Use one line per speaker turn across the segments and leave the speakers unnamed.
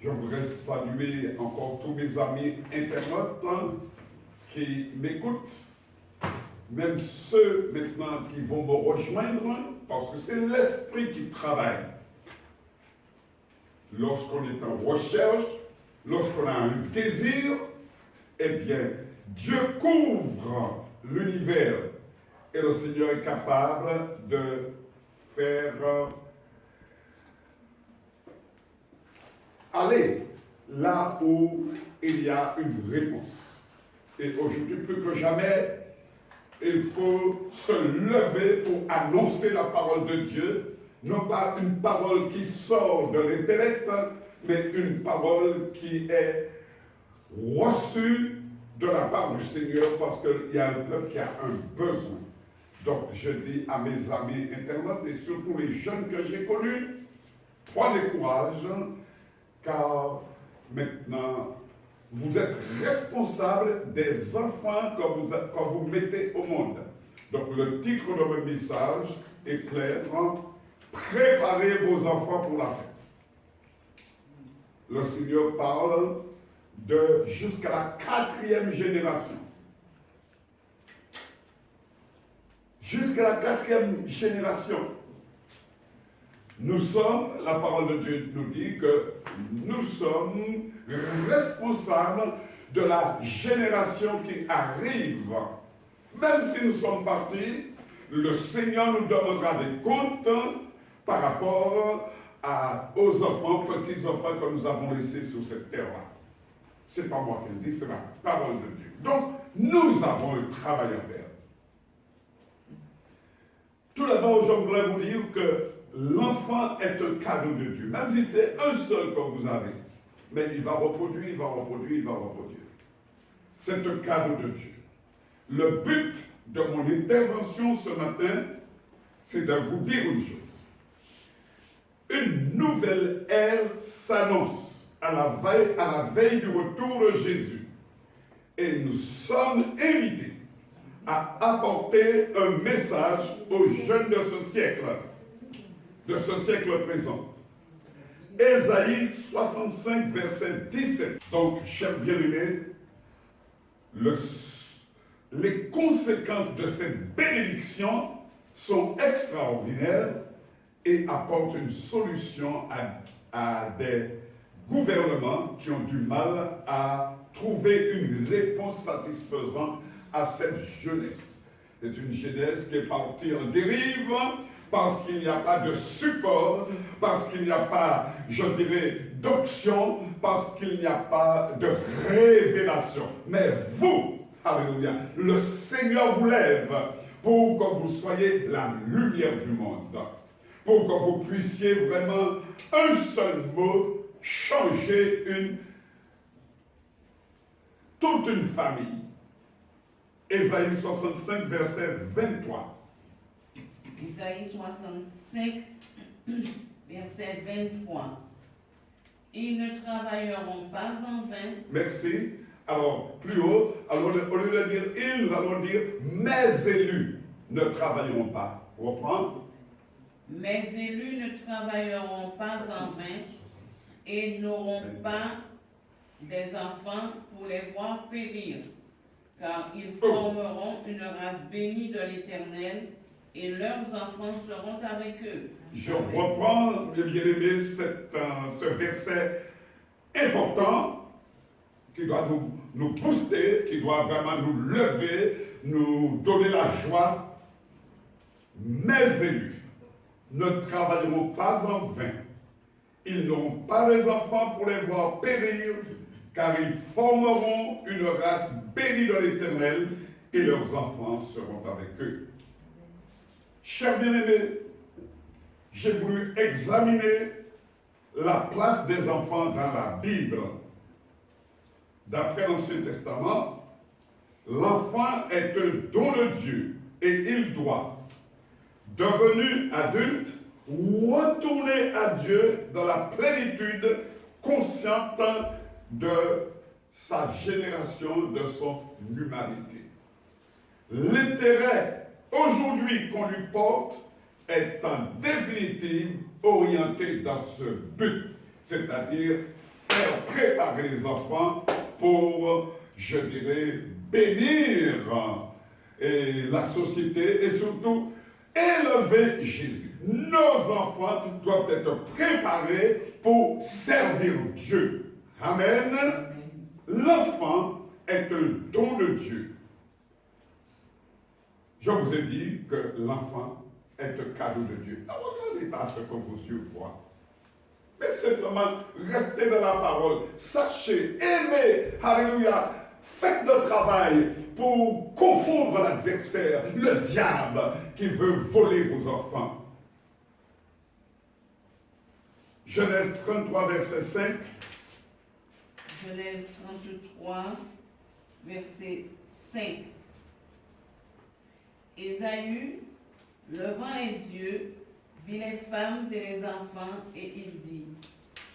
Je voudrais saluer encore tous mes amis internautes qui m'écoutent, même ceux maintenant qui vont me rejoindre, parce que c'est l'esprit qui travaille. Lorsqu'on est en recherche, lorsqu'on a un désir, eh bien, Dieu couvre l'univers et le Seigneur est capable de faire aller là où il y a une réponse. Et aujourd'hui, plus que jamais, il faut se lever pour annoncer la parole de Dieu, non pas une parole qui sort de l'intellect, mais une parole qui est reçue de la part du Seigneur parce qu'il y a un peuple qui a un besoin. Donc je dis à mes amis internautes et surtout les jeunes que j'ai connus, prenez courage, car maintenant vous êtes responsable des enfants que vous mettez au monde. Donc le titre de mon message est clair, préparez vos enfants pour la fête. Le Seigneur parle de jusqu'à la 4e génération. Jusqu'à la 4e génération. Nous sommes, la parole de Dieu nous dit que nous sommes responsables de la génération qui arrive. Même si nous sommes partis, le Seigneur nous donnera des comptes par rapport aux enfants, petits-enfants que nous avons laissés sur cette terre-là. Ce n'est pas moi qui le dis, c'est la parole de Dieu. Donc, nous avons un travail à faire. Tout d'abord, je voudrais vous dire que l'enfant est un cadeau de Dieu. Même si c'est un seul que vous avez, mais il va reproduire, il va reproduire, il va reproduire. C'est un cadeau de Dieu. Le but de mon intervention ce matin, c'est de vous dire une chose. Une nouvelle ère s'annonce à la veille du retour de Jésus. Et nous sommes invités à apporter un message aux jeunes de ce siècle présent. Ésaïe 65, verset 17. Donc, chers bien-aimés, les conséquences de cette bénédiction sont extraordinaires et apportent une solution à des gouvernements qui ont du mal à trouver une réponse satisfaisante à cette jeunesse. C'est une jeunesse qui est partie en dérive parce qu'il n'y a pas de support, parce qu'il n'y a pas, je dirais, d'option, parce qu'il n'y a pas de révélation. Mais vous, alléluia, le Seigneur vous lève pour que vous soyez la lumière du monde, pour que vous puissiez vraiment, un seul mot, changer toute une famille. Ésaïe 65, verset 23.
Ésaïe 65, verset 23. Ils ne travailleront pas en vain.
Merci. Alors, plus haut, alors, au lieu de dire ils, allons dire mes élus ne travailleront pas. Reprendre.
Mes élus ne travailleront pas en vain et n'auront pas des enfants pour les voir périr, car ils formeront une race bénie de l'Éternel et leurs enfants seront avec eux.
Je reprends, mes bien-aimés, ce verset important qui doit nous booster, qui doit vraiment nous lever, nous donner la joie. Mes élus ne travailleront pas en vain. Ils n'auront pas les enfants pour les voir périr, car ils formeront une race bénie de l'Éternel et leurs enfants seront avec eux. Chers bien-aimés, j'ai voulu examiner la place des enfants dans la Bible. D'après l'Ancien Testament, l'enfant est un don de Dieu et il doit, devenu adulte, retourner à Dieu dans la plénitude consciente de sa génération, de son humanité. L'intérêt aujourd'hui qu'on lui porte est en définitive orienté dans ce but, c'est-à-dire faire préparer les enfants pour, je dirais, bénir la société et surtout élever Jésus. Nos enfants doivent être préparés pour servir Dieu. Amen. L'enfant est un don de Dieu. Je vous ai dit que l'enfant est un cadeau de Dieu. Ne regardez pas ce que vos yeux voient. Mais simplement, restez dans la parole. Sachez, aimez, alléluia. Faites le travail pour confondre l'adversaire, le diable qui veut voler vos enfants. Genèse 33, verset 5.
Genèse 33, verset 5. Ésaü, levant les yeux, vit les femmes et les enfants, et il dit,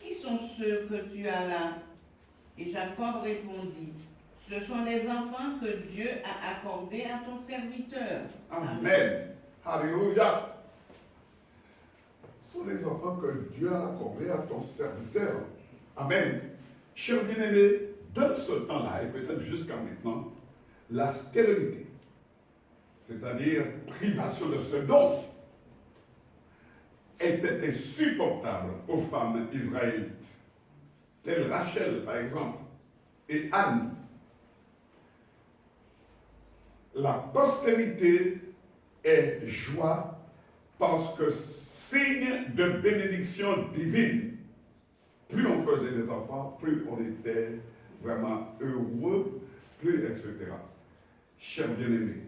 qui sont ceux que tu as là? Et Jacob répondit, ce sont les enfants que Dieu a accordés à ton serviteur.
Amen. Alléluia. Ce sont les enfants que Dieu a accordés à ton serviteur. Amen. Chers bien-aimés, dans ce temps-là, et peut-être jusqu'à maintenant, la stérilité, c'est-à-dire privation de ce don, était insupportable aux femmes israélites, telles Rachel par exemple, et Anne. La postérité est joie parce que signe de bénédiction divine. Plus on faisait des enfants, plus on était vraiment heureux, plus etc. Chers bien-aimés,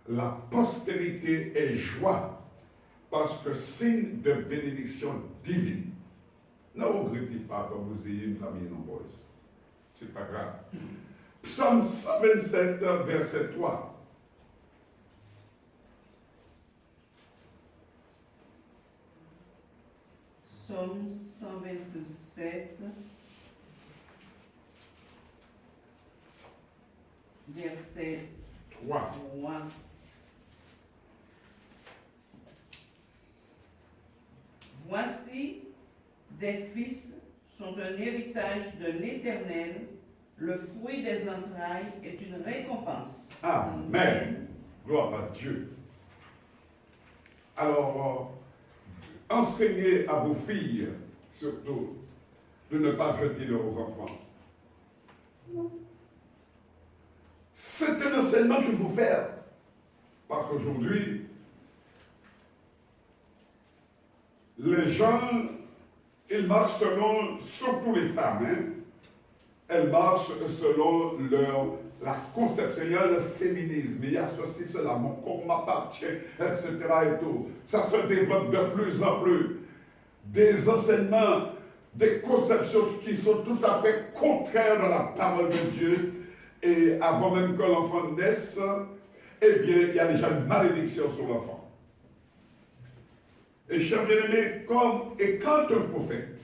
la postérité est joie parce que signe de bénédiction divine. Ne regrettez pas que vous ayez une famille nombreuse. C'est pas grave. Psaume 127, verset 3.
Psaume 127, verset
3.
3. Voici, des fils sont un héritage de l'Éternel, le fruit des entrailles est une récompense.
Amen. Gloire à Dieu. Alors, enseignez à vos filles, surtout, de ne pas jeter leurs enfants. C'est un enseignement qu'il faut faire. Parce qu'aujourd'hui, les gens, ils marchent selon, surtout les femmes, hein, elles marchent selon la conception, il y a le féminisme, il y a ceci, cela, mon corps m'appartient, etc. et tout. Ça se développe de plus en plus. Des enseignements, des conceptions qui sont tout à fait contraires à la parole de Dieu. Et avant même que l'enfant naisse, eh bien, il y a déjà une malédiction sur l'enfant. Et chers bien-aimés, quand un prophète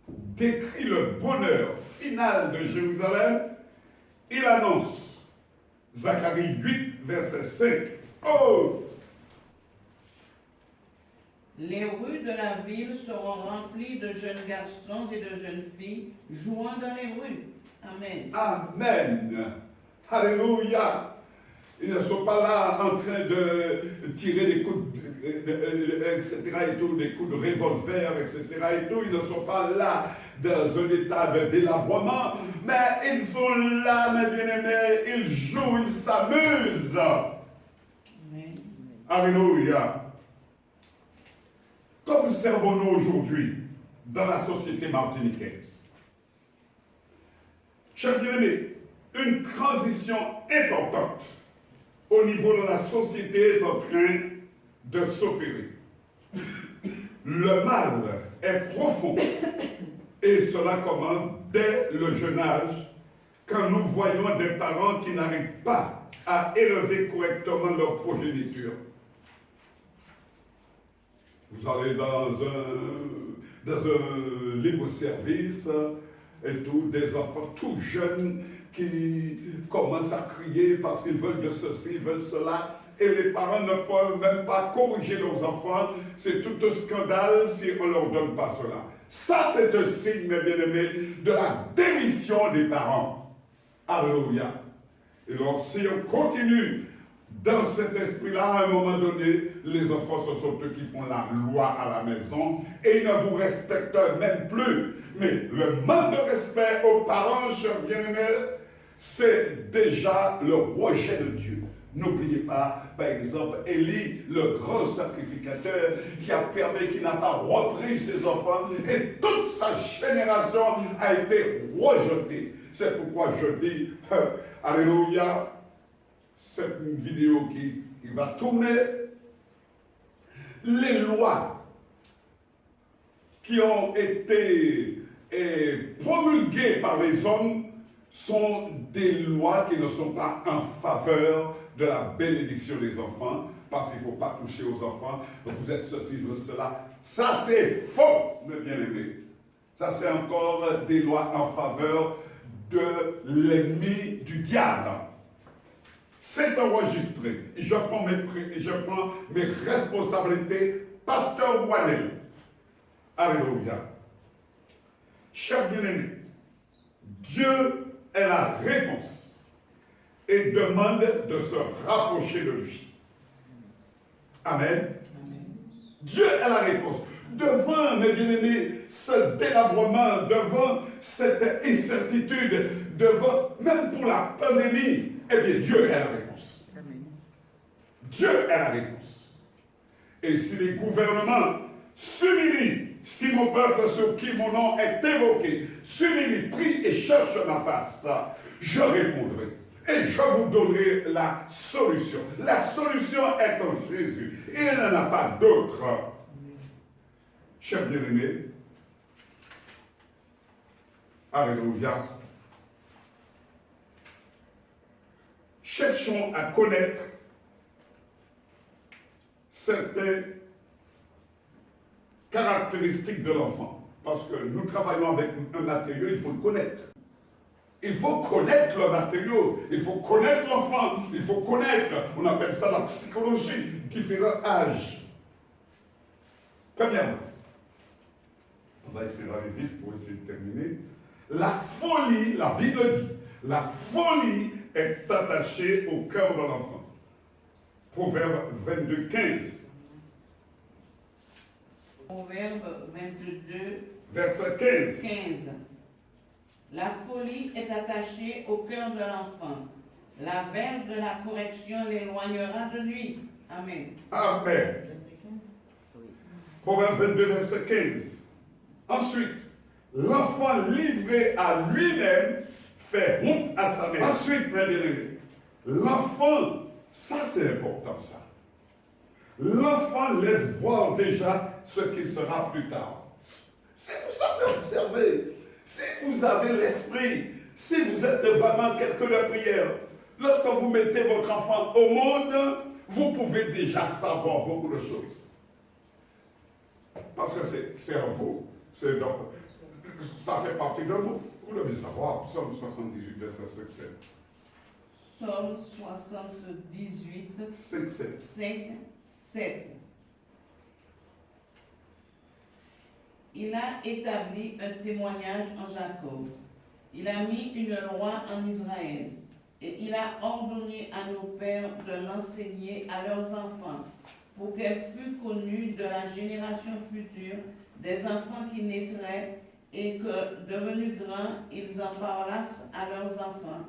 décrit le bonheur final de Jérusalem, il annonce, Zacharie 8, verset 5, oh!
Les rues de la ville seront remplies de jeunes garçons et de jeunes filles jouant dans les rues. Amen.
Amen. Alléluia. Ils ne sont pas là en train de tirer des coups, etc. et tout, des coups de revolver, etc. et tout. Ils ne sont pas là dans un état de délabrement, mais ils sont là, mes bien-aimés. Ils jouent, ils s'amusent.
Amen.
Alléluia. Qu'observons-nous aujourd'hui dans la société martiniquaise? Chers bien-aimés, une transition importante au niveau de la société est en train de s'opérer. Le mal est profond et cela commence dès le jeune âge quand nous voyons des parents qui n'arrivent pas à élever correctement leur progéniture. Vous allez dans un libre-service et tout, des enfants tout jeunes qui commencent à crier parce qu'ils veulent de ceci, ils veulent cela, et les parents ne peuvent même pas corriger leurs enfants. C'est tout un scandale si on ne leur donne pas cela. Ça, c'est un signe, mes bien-aimés, de la démission des parents. Alléluia. Et donc, si on continue dans cet esprit-là, à un moment donné, les enfants, ce sont eux qui font la loi à la maison et ils ne vous respectent même plus. Mais le manque de respect aux parents, chers bien-aimés, c'est déjà le rejet de Dieu. N'oubliez pas, par exemple, Élie, le grand sacrificateur, qui a permis, qui n'a pas repris ses enfants, et toute sa génération a été rejetée. C'est pourquoi je dis, alléluia, cette vidéo qui va tourner, les lois qui ont été promulguées par les hommes sont des lois qui ne sont pas en faveur de la bénédiction des enfants, parce qu'il ne faut pas toucher aux enfants, vous êtes ceci, vous êtes cela. Ça, c'est faux, mes bien-aimés. Ça, c'est encore des lois en faveur de l'ennemi du diable. C'est enregistré. Je prends mes responsabilités, pasteur Ouanel. Alléluia. Chers bien-aimés, Dieu est la réponse et demande de se rapprocher de lui. Amen. Dieu est la réponse. Devant, mes bien-aimés, ce délabrement, devant cette incertitude, devant, même pour la pandémie, eh bien, Dieu est la réponse. Dieu est la réponse. Et si les gouvernements s'humilient, si mon peuple sur qui mon nom est évoqué, s'humilie, prie et cherche ma face, je répondrai. Et je vous donnerai la solution. La solution est en Jésus. Il n'en a pas d'autre. Chers bien-aimés, alléluia. Cherchons à connaître certaines caractéristiques de l'enfant. Parce que nous travaillons avec un matériau, il faut le connaître. Il faut connaître le matériau, il faut connaître l'enfant, il faut connaître, on appelle ça la psychologie, différents âges. Premièrement, on va essayer d'aller vite pour essayer de terminer. La folie, la Bible dit, la folie est attachée au cœur de l'enfant. Proverbe 22, 15.
Proverbe 22,
verset 15.
15. La folie est attachée au cœur de l'enfant. La verge de la correction l'éloignera de lui. Amen.
Amen. Proverbe 22, verset 15. Ensuite, l'enfant livré à lui-même fait honte à sa mère. Ensuite, mes bien-aimés, l'enfant, ça c'est important ça. L'enfant laisse voir déjà ce qui sera plus tard. Si vous savez observer, si vous avez l'esprit, si vous êtes vraiment quelqu'un de prière, lorsque vous mettez votre enfant au monde, vous pouvez déjà savoir beaucoup de choses. Parce que c'est en vous. Ça fait partie de vous. Vous devez savoir. Psaume 78, verset 5, 7.
Psaume 78,
5, 7.
5, 7. Il a établi un témoignage en Jacob. Il a mis une loi en Israël. Et il a ordonné à nos pères de l'enseigner à leurs enfants, pour qu'elle fût connue de la génération future des enfants qui naîtraient, et que, devenus grands, ils en parlassent à leurs enfants,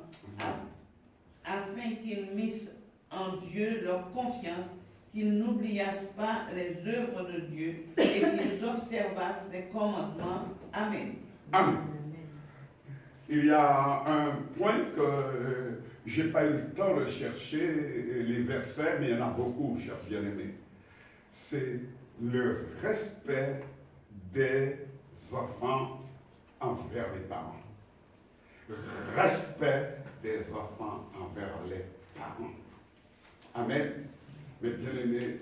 afin qu'ils missent en Dieu leur confiance, qu'ils n'oubliassent pas les œuvres de Dieu et qu'ils observassent ses commandements. Amen.
Amen. Il y a un point que je n'ai pas eu le temps de chercher les versets, mais il y en a beaucoup, chers bien-aimés. C'est le respect des enfants envers les parents. Respect des enfants envers les parents. Amen. Mes bien-aimés,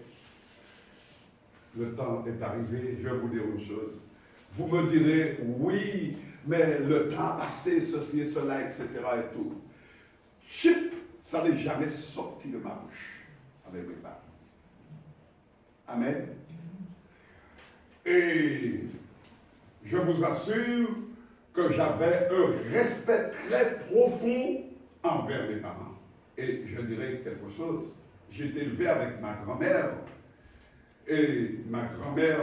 le temps est arrivé, je vais vous dire une chose. Vous me direz, oui, mais le temps passé, ceci et cela, etc. et tout. Chip, ça n'est jamais sorti de ma bouche avec mes parents. Amen. Et je vous assure que j'avais un respect très profond envers mes parents. Et je dirais quelque chose. J'ai été élevé avec ma grand-mère. Et ma grand-mère,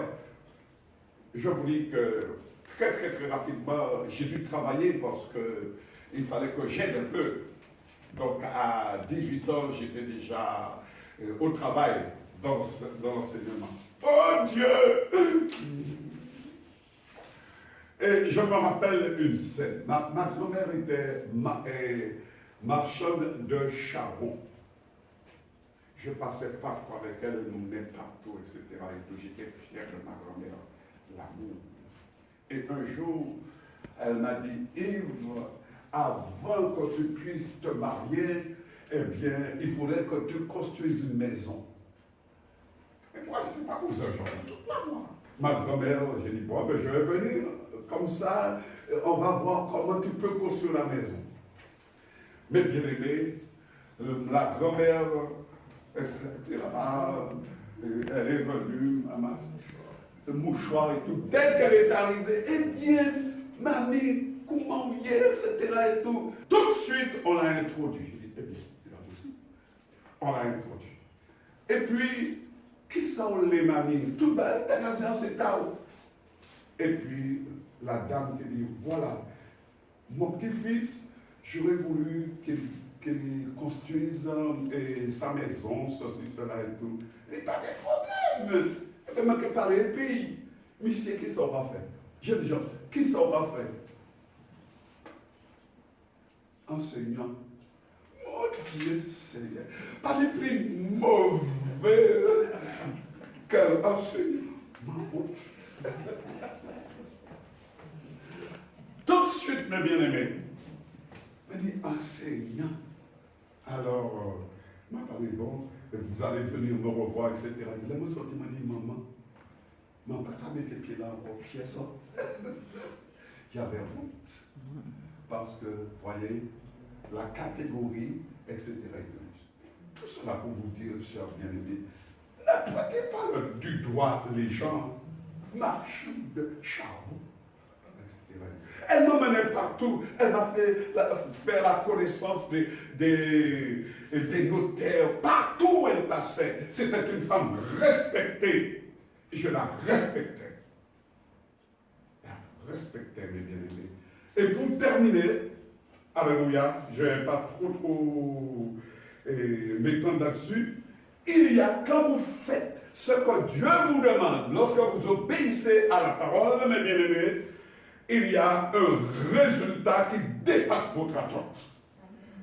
je vous dis que très rapidement, j'ai dû travailler parce qu'il fallait que j'aide un peu. Donc à 18 ans, j'étais déjà au travail dans l'enseignement. Oh Dieu! Et je me rappelle une scène. Ma grand-mère était marchande de charbon. Je passais partout avec elle, elle nous menait partout, etc. Et tout. J'étais fier de ma grand-mère, l'amour. Et un jour, elle m'a dit, Yves, avant que tu puisses te marier, eh bien, il faudrait que tu construises une maison. Et moi, je n'étais pas pour ce genre de truc là, moi. Ma grand-mère, j'ai dit, bon, ben, je vais venir, comme ça, on va voir comment tu peux construire la maison. Mais bien aimé, la grand-mère, etc., elle est venue, le mouchoir et tout. Dès qu'elle est arrivée, eh bien, mamie, comment hier, etc. et tout. Tout de suite, on l'a introduit. J'ai dit, eh bien, c'est pas possible. On l'a introduit. Et puis, qui sont les mamies? Tout bas, la séance est tard. Et puis, la dame qui dit, voilà, mon petit-fils, j'aurais voulu qu'il construise sa maison, ceci, cela et tout. Et pas de problème. Il ne manque pas les pays. Monsieur, qui ça aura fait? Jeunes gens, qui ça aura fait? Enseignant. Mon Dieu Seigneur. Pas les plus mauvais qu'un enseignant. Tout de suite, mes bien-aimés, il dit enseignant. Alors, m'a parlé, bon, vous allez venir me revoir, etc. Là, moi, sorti, m'a dit, maman, pas mettre les pieds là encore, pied ça. J'avais honte. Parce que, voyez, la catégorie, etc. Tout cela pour vous dire, chers bien-aimés, ne prêtez pas du doigt les gens, marchand de charbon. Elle m'a mené partout. Elle m'a fait faire la connaissance des notaires. Partout où elle passait. C'était une femme respectée. Je la respectais. La respectais, mes bien-aimés. Et pour terminer, alléluia, je ne vais pas trop m'étendre là-dessus. Il y a, quand vous faites ce que Dieu vous demande, lorsque vous obéissez à la parole, mes bien-aimés, il y a un résultat qui dépasse votre attente.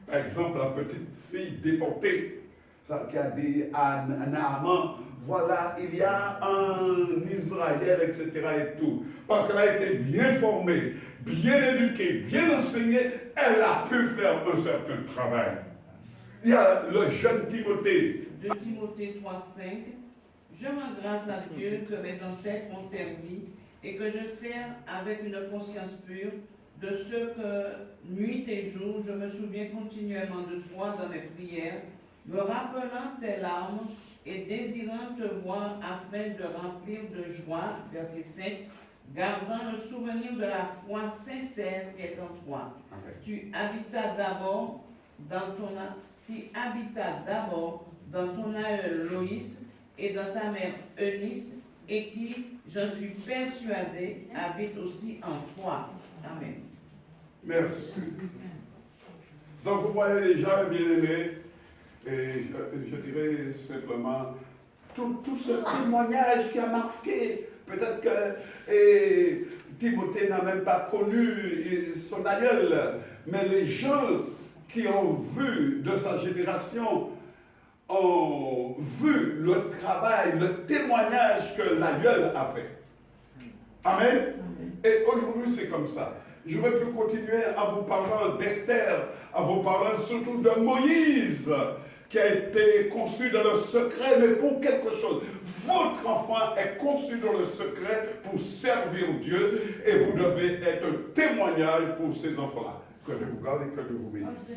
Par exemple, la petite fille déportée, ça qui a dit à Naaman, voilà, il y a un Israël, etc. et tout. Parce qu'elle a été bien formée, bien éduquée, bien enseignée, elle a pu faire un certain travail. Il y a le jeune Timothée.
De Timothée 3,5. Je rends grâce à Dieu que mes ancêtres m'ont servi et que je sers avec une conscience pure, de ce que, nuit et jour, je me souviens continuellement de toi dans mes prières, me rappelant tes larmes et désirant te voir afin de remplir de joie, verset 7, gardant le souvenir de la foi sincère qui est en toi. Okay. Tu habitas d'abord dans ton aïeul Loïs et dans ta mère Eunice, et qui, j'en suis persuadé, habite aussi en toi. Amen.
Merci. Donc vous voyez déjà, bien-aimés, et je dirais simplement, tout ce témoignage qui a marqué, peut-être que Timothée n'a même pas connu son aïeul, mais les gens qui ont vu de sa génération ont vu le travail, le témoignage que l'aïeul a fait. Amen. Et aujourd'hui, c'est comme ça. J'aurais pu continuer à vous parler d'Esther, à vous parler surtout de Moïse, qui a été conçu dans le secret, mais pour quelque chose. Votre enfant est conçu dans le secret pour servir Dieu, et vous devez être un témoignage pour ces enfants-là. Que Dieu vous garde et que Dieu vous bénisse.